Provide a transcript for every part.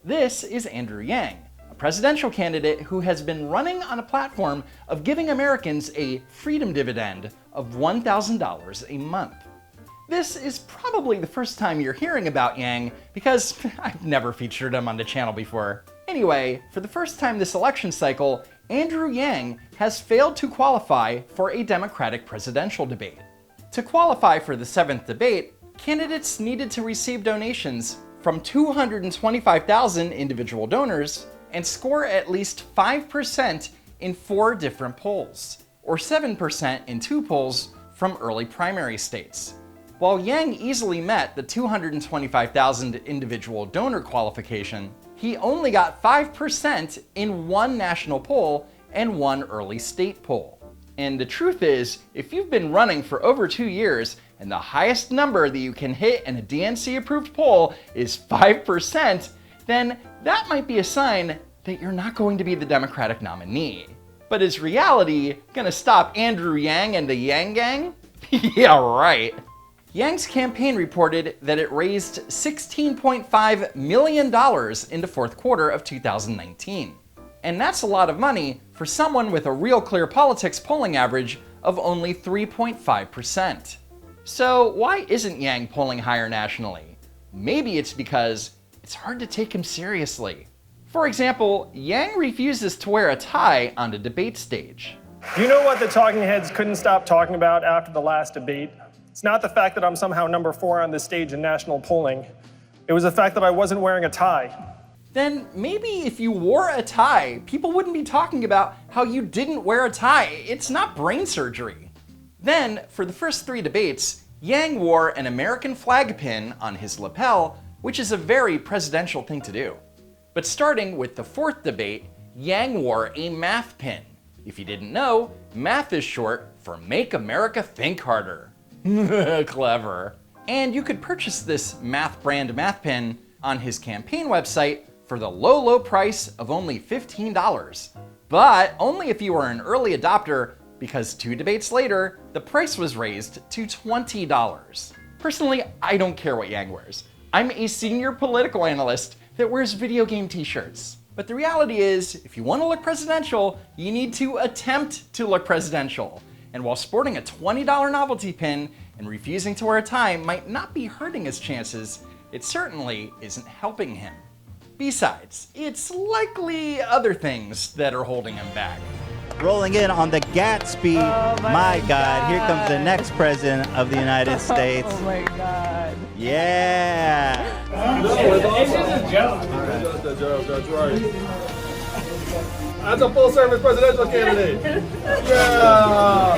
This is Andrew Yang, a presidential candidate who has been running on a platform of giving Americans a freedom dividend of $1,000 a month. This is probably the first time you're hearing about Yang because I've never featured him on the channel before. Anyway, for the first time this election cycle, Andrew Yang has failed to qualify for a Democratic presidential debate. To qualify for the 7th debate, candidates needed to receive donations from 225,000 individual donors and score at least 5% in 4 different polls, or 7% in 2 polls from early primary states. While Yang easily met the 225,000 individual donor qualification, he only got 5% in 1 national poll and 1 early state poll. And the truth is, if you've been running for over 2 years and the highest number that you can hit in a DNC-approved poll is 5%, then that might be a sign that you're not going to be the Democratic nominee. But is reality gonna stop Andrew Yang and the Yang Gang? Yeah, right. Yang's campaign reported that it raised $16.5 million in the 4th quarter of 2019. And that's a lot of money for someone with a Real Clear Politics polling average of only 3.5%. So why isn't Yang polling higher nationally? Maybe it's because it's hard to take him seriously. For example, Yang refuses to wear a tie on the debate stage. You know what the talking heads couldn't stop talking about after the last debate? It's not the fact that I'm somehow number 4 on this stage in national polling. It was the fact that I wasn't wearing a tie. Then maybe if you wore a tie, people wouldn't be talking about how you didn't wear a tie. It's not brain surgery. Then, for the first 3 debates, Yang wore an American flag pin on his lapel, which is a very presidential thing to do. But starting with the 4th debate, Yang wore a math pin. If you didn't know, math is short for Make America Think Harder. Clever. And you could purchase this math brand math pin on his campaign website for the low price of only $15. But only if you were an early adopter, because 2 debates later, the price was raised to $20. Personally, I don't care what Yang wears. I'm a senior political analyst that wears video game t-shirts. But the reality is, if you want to look presidential, you need to attempt to look presidential. And while sporting a $20 novelty pin and refusing to wear a tie might not be hurting his chances, it certainly isn't helping him. Besides, it's likely other things that are holding him back. Rolling in on the Gatsby. Oh my God, here comes the next president of the United States. Oh my God. Yeah. It's just a joke. Just a joke, that's right. As a full-service presidential candidate. Yeah.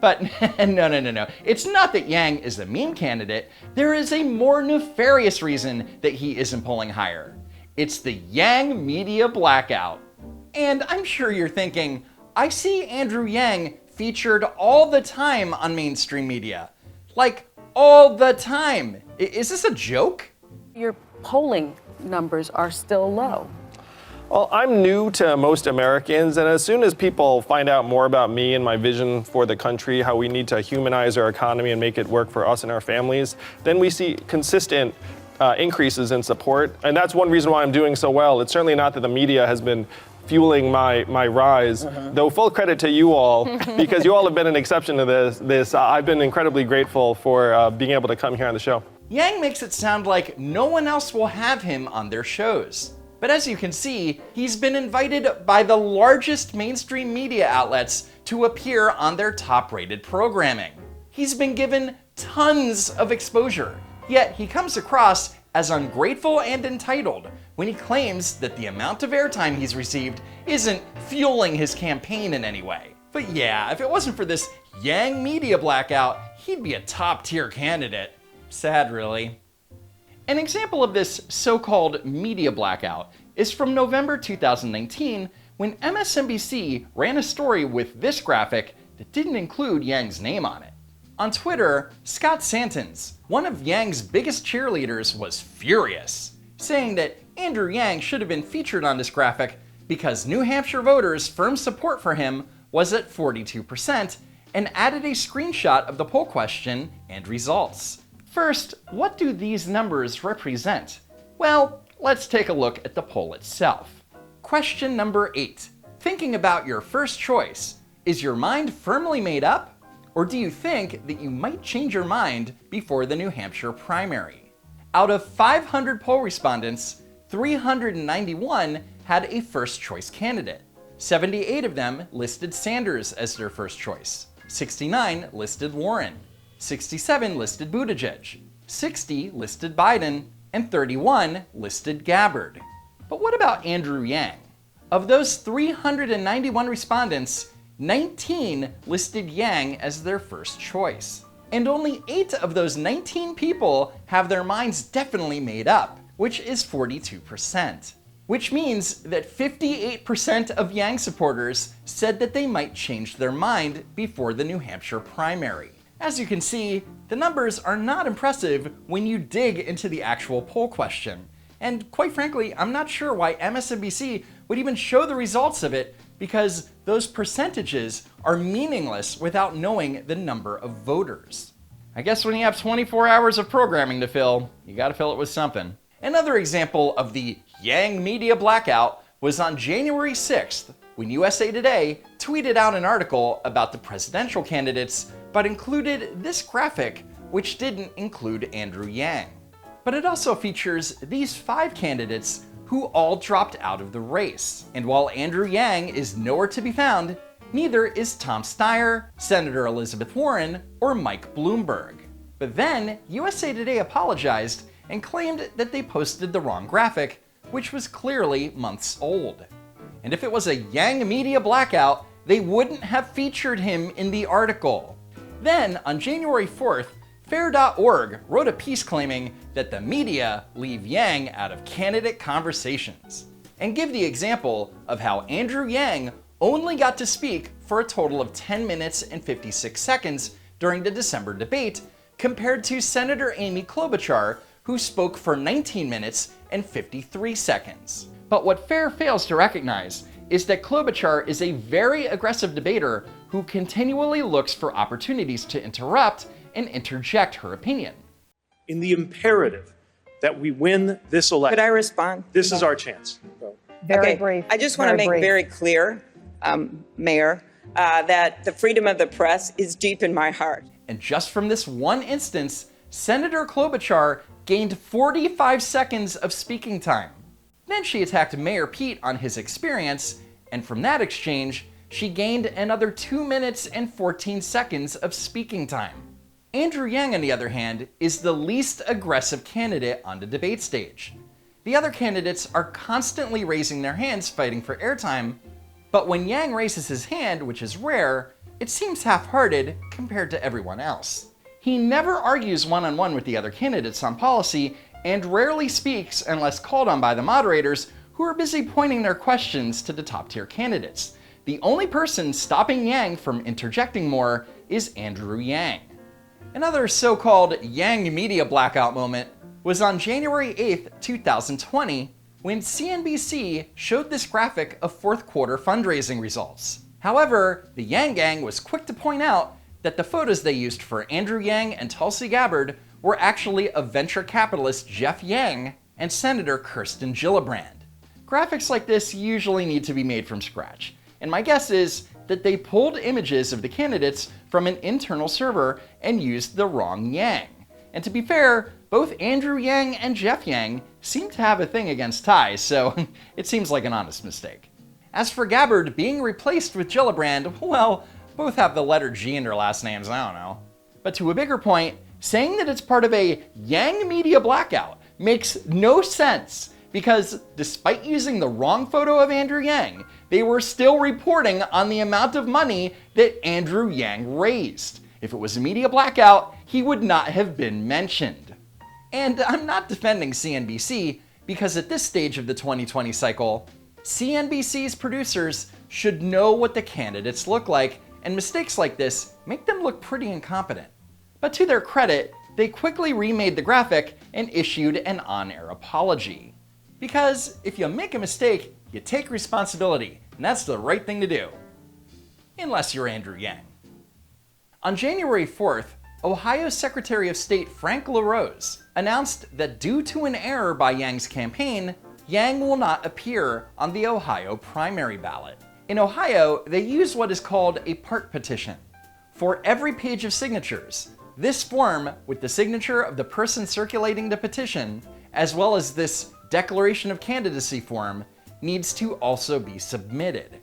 But no. It's not that Yang is a meme candidate. There is a more nefarious reason that he isn't polling higher. It's the Yang media blackout. And I'm sure you're thinking, I see Andrew Yang featured all the time on mainstream media. Like, all the time. Is this a joke? Your polling numbers are still low. Well, I'm new to most Americans, and as soon as people find out more about me and my vision for the country, how we need to humanize our economy and make it work for us and our families, then we see consistent increases in support. And that's one reason why I'm doing so well. It's certainly not that the media has been fueling my rise, though full credit to you all, because you all have been an exception to this. I've been incredibly grateful for being able to come here on the show. Yang makes it sound like no one else will have him on their shows. But as you can see, he's been invited by the largest mainstream media outlets to appear on their top-rated programming. He's been given tons of exposure, yet he comes across as ungrateful and entitled when he claims that the amount of airtime he's received isn't fueling his campaign in any way. But yeah, if it wasn't for this Yang media blackout, he'd be a top-tier candidate. Sad, really. An example of this so-called media blackout is from November 2019, when MSNBC ran a story with this graphic that didn't include Yang's name on it. On Twitter, Scott Santens, one of Yang's biggest cheerleaders, was furious, saying that Andrew Yang should have been featured on this graphic because New Hampshire voters' firm support for him was at 42%, and added a screenshot of the poll question and results. First, what do these numbers represent? Well, let's take a look at the poll itself. Question number 8. Thinking about your first choice, is your mind firmly made up? Or do you think that you might change your mind before the New Hampshire primary? Out of 500 poll respondents, 391 had a first choice candidate. 78 of them listed Sanders as their first choice. 69 listed Warren. 67 listed Buttigieg. 60 listed Biden. And 31 listed Gabbard. But what about Andrew Yang? Of those 391 respondents, 19 listed Yang as their first choice. And only 8 of those 19 people have their minds definitely made up, which is 42%. Which means that 58% of Yang supporters said that they might change their mind before the New Hampshire primary. As you can see, the numbers are not impressive when you dig into the actual poll question. And quite frankly, I'm not sure why MSNBC would even show the results of it, because those percentages are meaningless without knowing the number of voters. I guess when you have 24 hours of programming to fill, you gotta fill it with something. Another example of the Yang media blackout was on January 6th, when USA Today tweeted out an article about the presidential candidates, but included this graphic, which didn't include Andrew Yang. But it also features these 5 candidates who all dropped out of the race. And while Andrew Yang is nowhere to be found, neither is Tom Steyer, Senator Elizabeth Warren, or Mike Bloomberg. But then, USA Today apologized and claimed that they posted the wrong graphic, which was clearly months old. And if it was a Yang media blackout, they wouldn't have featured him in the article. Then, on January 4th, Fair.org wrote a piece claiming that the media leave Yang out of candidate conversations, and give the example of how Andrew Yang only got to speak for a total of 10 minutes and 56 seconds during the December debate, compared to Senator Amy Klobuchar, who spoke for 19 minutes and 53 seconds. But what Fair fails to recognize is that Klobuchar is a very aggressive debater who continually looks for opportunities to interrupt and interject her opinion. In the imperative that we win this election. Could I respond? This is our chance. Very brief. I just want to make brief. very clear, Mayor, that the freedom of the press is deep in my heart. And just from this one instance, Senator Klobuchar gained 45 seconds of speaking time. Then she attacked Mayor Pete on his experience, and from that exchange, she gained another 2 minutes and 14 seconds of speaking time. Andrew Yang, on the other hand, is the least aggressive candidate on the debate stage. The other candidates are constantly raising their hands fighting for airtime, but when Yang raises his hand, which is rare, it seems half-hearted compared to everyone else. He never argues one-on-one with the other candidates on policy, and rarely speaks unless called on by the moderators, who are busy pointing their questions to the top-tier candidates. The only person stopping Yang from interjecting more is Andrew Yang. Another so-called Yang media blackout moment was on January 8th, 2020, when CNBC showed this graphic of fourth quarter fundraising results. However, the Yang Gang was quick to point out that the photos they used for Andrew Yang and Tulsi Gabbard were actually of venture capitalist Jeff Yang and Senator Kirsten Gillibrand. Graphics like this usually need to be made from scratch, and my guess is that they pulled images of the candidates from an internal server and used the wrong Yang. And to be fair, both Andrew Yang and Jeff Yang seem to have a thing against ties, so it seems like an honest mistake. As for Gabbard being replaced with Gillibrand, well, both have the letter G in their last names, I don't know. But to a bigger point, saying that it's part of a Yang media blackout makes no sense, because despite using the wrong photo of Andrew Yang, they were still reporting on the amount of money that Andrew Yang raised. If it was a media blackout, he would not have been mentioned. And I'm not defending CNBC, because at this stage of the 2020 cycle, CNBC's producers should know what the candidates look like, and mistakes like this make them look pretty incompetent. But to their credit, they quickly remade the graphic and issued an on-air apology. Because if you make a mistake, you take responsibility, and that's the right thing to do. Unless you're Andrew Yang. On January 4th, Ohio Secretary of State Frank LaRose announced that due to an error by Yang's campaign, Yang will not appear on the Ohio primary ballot. In Ohio, they use what is called a part petition. For every page of signatures, this form with the signature of the person circulating the petition, as well as this declaration of candidacy form, needs to also be submitted.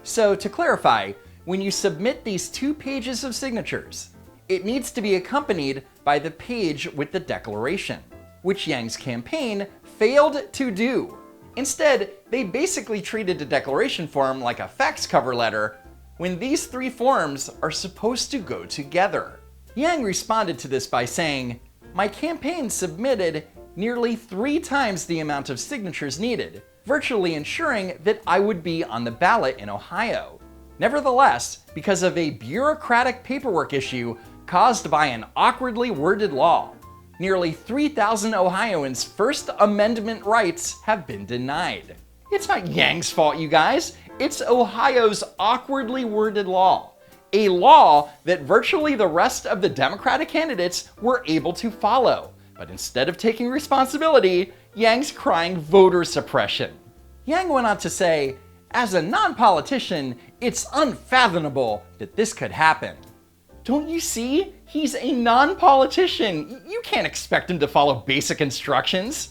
So to clarify, when you submit these 2 pages of signatures, it needs to be accompanied by the page with the declaration, which Yang's campaign failed to do. Instead, they basically treated the declaration form like a fax cover letter when these 3 forms are supposed to go together. Yang responded to this by saying, "My campaign submitted nearly 3 times the amount of signatures needed, virtually ensuring that I would be on the ballot in Ohio. Nevertheless, because of a bureaucratic paperwork issue caused by an awkwardly worded law, nearly 3,000 Ohioans' First Amendment rights have been denied." It's not Yang's fault, you guys. It's Ohio's awkwardly worded law. A law that virtually the rest of the Democratic candidates were able to follow. But instead of taking responsibility, Yang's crying voter suppression. Yang went on to say, "As a non-politician, it's unfathomable that this could happen." Don't you see? He's a non-politician. You can't expect him to follow basic instructions.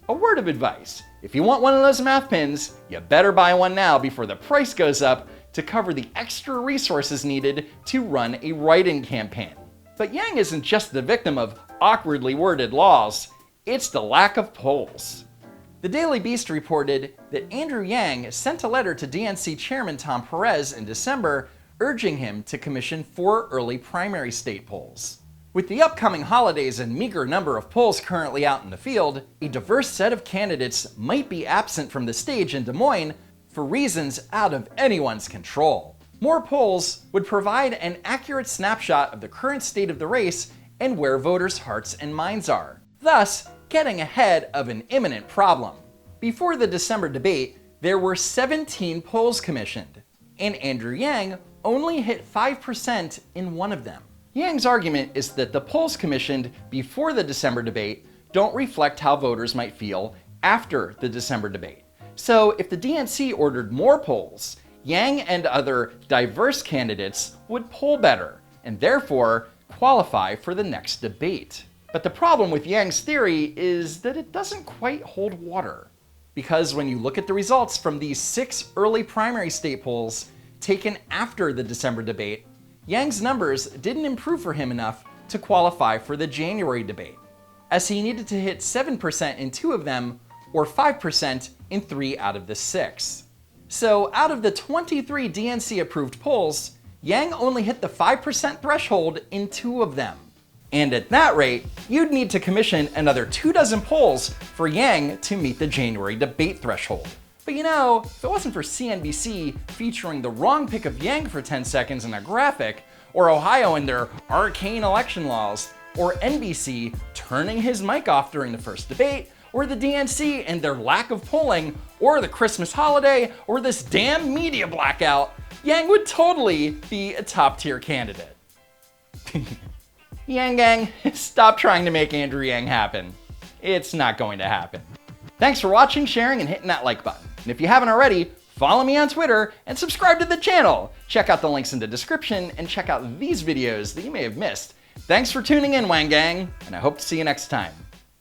A word of advice. If you want one of those math pins, you better buy one now before the price goes up to cover the extra resources needed to run a write-in campaign. But Yang isn't just the victim of awkwardly worded laws, it's the lack of polls. The Daily Beast reported that Andrew Yang sent a letter to DNC Chairman Tom Perez in December urging him to commission 4 early primary state polls. With the upcoming holidays and meager number of polls currently out in the field, a diverse set of candidates might be absent from the stage in Des Moines for reasons out of anyone's control. More polls would provide an accurate snapshot of the current state of the race and where voters' hearts and minds are, thus getting ahead of an imminent problem. Before the December debate, there were 17 polls commissioned, and Andrew Yang only hit 5% in one of them. Yang's argument is that the polls commissioned before the December debate don't reflect how voters might feel after the December debate. So if the DNC ordered more polls, Yang and other diverse candidates would poll better and therefore qualify for the next debate. But the problem with Yang's theory is that it doesn't quite hold water. Because when you look at the results from these 6 early primary state polls taken after the December debate, Yang's numbers didn't improve for him enough to qualify for the January debate, as he needed to hit 7% in 2 of them or 5% in 3 out of the 6. So out of the 23 DNC approved polls, Yang only hit the 5% threshold in 2 of them. And at that rate, you'd need to commission another 24 polls for Yang to meet the January debate threshold. But you know, if it wasn't for CNBC featuring the wrong pick of Yang for 10 seconds in a graphic, or Ohio and their arcane election laws, or NBC turning his mic off during the first debate, or the DNC and their lack of polling, or the Christmas holiday, or this damn media blackout, Yang would totally be a top-tier candidate. Yang Gang, stop trying to make Andrew Yang happen. It's not going to happen. Thanks for watching, sharing, and hitting that like button. And if you haven't already, follow me on Twitter and subscribe to the channel. Check out the links in the description and check out these videos that you may have missed. Thanks for tuning in, Wang Gang, and I hope to see you next time.